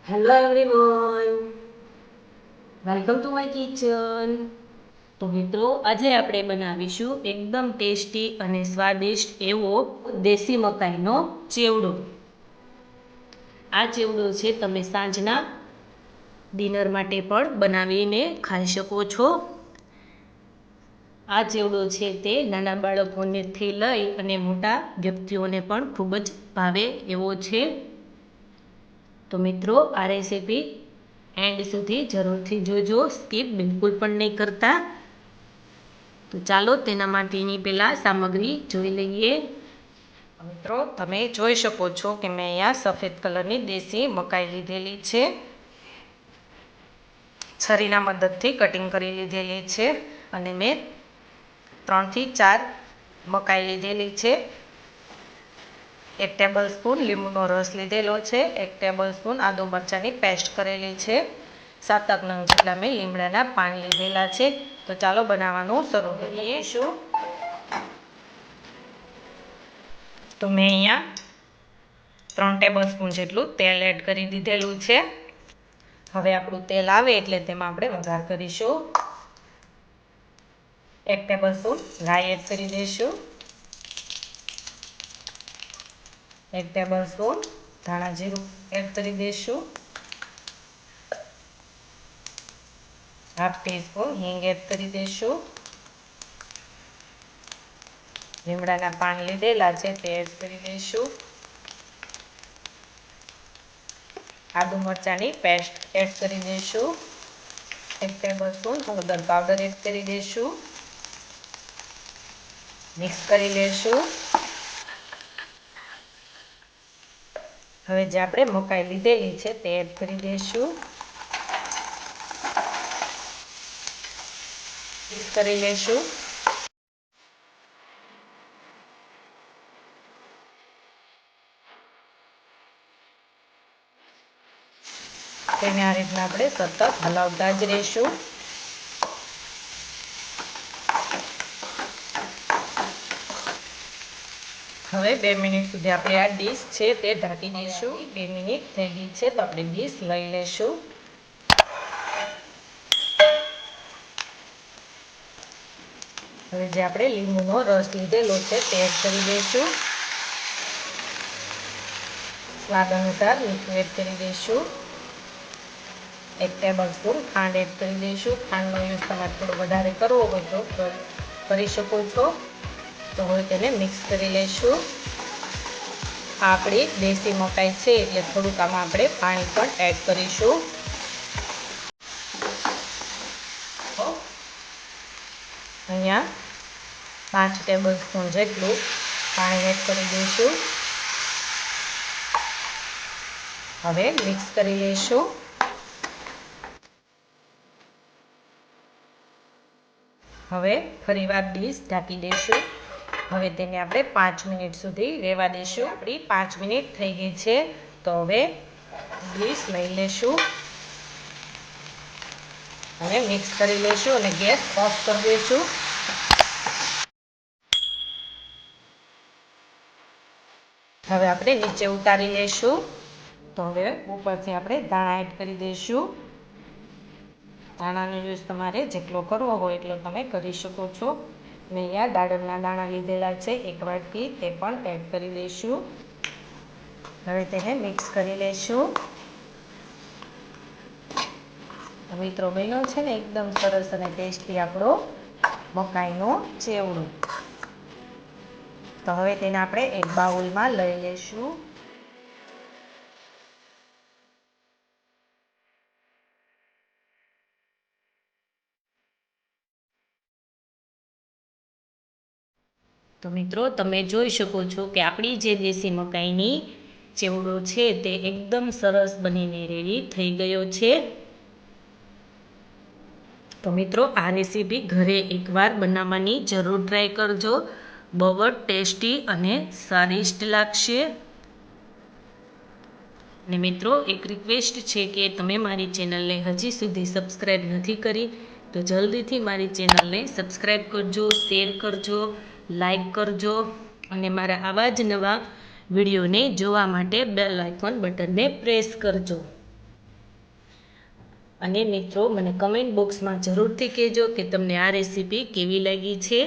Hello everyone, welcome to my kitchen. તો મિત્રો, આજે આપણે બનાવીશું એકદમ ટેસ્ટી અને સ્વાદિષ્ટ એવો દેશી મકાઈનો ચેવડો. આ ચેવડો છે તમે સાંજના ડિનર માટે પણ બનાવીને ખાઈ શકો છો. આ ચેવડો છે તે નાના બાળકોનેથી લઈ અને મોટા વ્યક્તિઓને પણ ખૂબ જ ભાવે એવો છે. તો મિત્રો, આ રેસીપી એન્ડ સુધી જરૂરથી જોજો, સ્કીપ બિલકુલ પણ નહીં કરતા. તો ચાલો તેના માટેની પહેલાં સામગ્રી જોઈ લઈએ. મિત્રો, તમે જોઈ શકો છો કે મેં અહીંયા સફેદ કલરની દેશી મકાઈ લીધેલી છે. છરીના મદદથી કટિંગ કરી લીધેલી છે અને મેં 3 થી 4 મકાઈ લીધેલી છે. 1 ટેબલ સ્પૂન લીંબુનો રસ લીધેલો છે. 1 ટેબલ સ્પૂન આદુ મરચાંની પેસ્ટ કરેલી છે. 7 નંગ જેટલા મેં લીમડાના પાન લીધેલા છે. તો ચાલો બનાવવાનું શરૂ કરીશું. તો મેં અહીંયા 3 ટેબલ સ્પૂન જેટલું તેલ એડ કરી દીધેલું છે. હવે આપણું તેલ આવે એટલે તેમાં આપણે વઘાર કરીશું. 1 ટેબલ સ્પૂન રાઈ એડ કરી દઈશું. 1 ટેબલ સ્પૂન ધાણા જીરું એડ કરી દઈશું. 1/2 ટીસ્પૂન હિંગ એડ કરી દઈશું. લીમડાના પાન લીધેલા છે તે એડ કરી દઈશું. આદુ મરચાંની પેસ્ટ એડ કરી દઈશું. 1 ટેબલ સ્પૂન હળદર પાવડર એડ કરી દઈશું. મિક્સ કરી લઈશું. હવે જે આપણે મકાઈ લીધેલી છે તે એડ કરી દઈશું. મિક્સ કરી લઈશું. તેને આ રીતના આપણે સતત હલાવતા જ રહીશું. હવે 2 મિનિટ સુધી આપણે આ ડીશ છે તે ઢાંકી દઈશું. 2 મિનિટ થઈ ગઈ છે તો આપણે ડીશ લઈ લઈશું. હવે જે આપણે લીંબુનો રસ લીધેલો છે તે એડ કરી દઈશું. સ્વાદ અનુસાર મીઠું એડ કરી દઈશું. 1 ટેબલ સ્પૂન ખાંડ એડ કરી દઈશું. ખાંડનો યુઝ તમારે થોડો વધારે કરવો હોય તો કરી શકો છો. તો હવે તેને મિક્સ કરી લઈશું. આપણી દેશી મકાઈ છે એટલે થોડુંક આમાં આપણે પાણી પણ એડ કરીશું. અહીંયા 5 ટેબલ સ્પૂન જેટલું પાણી એડ કરી દઈશું. હવે મિક્સ કરી લઈશું. હવે ફરીવાર ડીશ ઢાંકી દઈશું. હવે તેને આપણે 5 મિનિટ સુધી રહેવા દઈશું. આપણી 5 મિનિટ થઈ ગઈ છે તો હવે ડીશ લઈ લઈશું અને મિક્સ કરી લઈશું અને ગેસ ઓફ કરી દઈશું. હવે આપણે નીચે ઉતારી લઈશું. તો હવે ઉપરથી આપણે ધાણા એડ કરી દઈશું. ધાણાનો યુઝ તમારે જેટલો કરવો હોય એટલો તમે કરી શકો છો. મેં અહીંયા દાડમના દાણા લીધેલા છે 1 વાટકી, તે પણ એડ કરી દઈશું. હવે તેને મિક્સ કરી લઈશું. મિત્રો, બન્યો છે ને એકદમ સરસ અને ટેસ્ટી આપણો મકાઈનો ચેવડો. તો હવે તેને આપણે એક બાઉલમાં લઈ લઈશું. તો મિત્રો, તમે જોઈ શકો છો કે આપણી જે દેશી મકાઈની ચેવડો છે તે એકદમ સરસ બનીને રેડી થઈ ગયો છે. તો મિત્રો, આ રેસીપી ઘરે એકવાર બનાવવાની જરૂર ટ્રાય કરજો. બહુ જ ટેસ્ટી અને સ્વાદિષ્ટ લાગશે. અને મિત્રો, એક રિક્વેસ્ટ છે કે તમે મારી ચેનલને હજી સુધી સબસ્ક્રાઈબ નથી કરી તો જલ્દીથી મારી ચેનલને સબસ્ક્રાઈબ કરજો, શેર કરજો, લાઈક કરજો અને મારા આવા જ નવા વિડીયોને જોવા માટે બેલ આઇકોન બટનને પ્રેસ કરજો. અને મિત્રો મને કમેન્ટ બોક્સમાં જરૂરથી કહેજો કે તમને આ રેસીપી કેવી લાગી છે.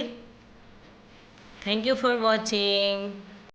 Thank you for watching.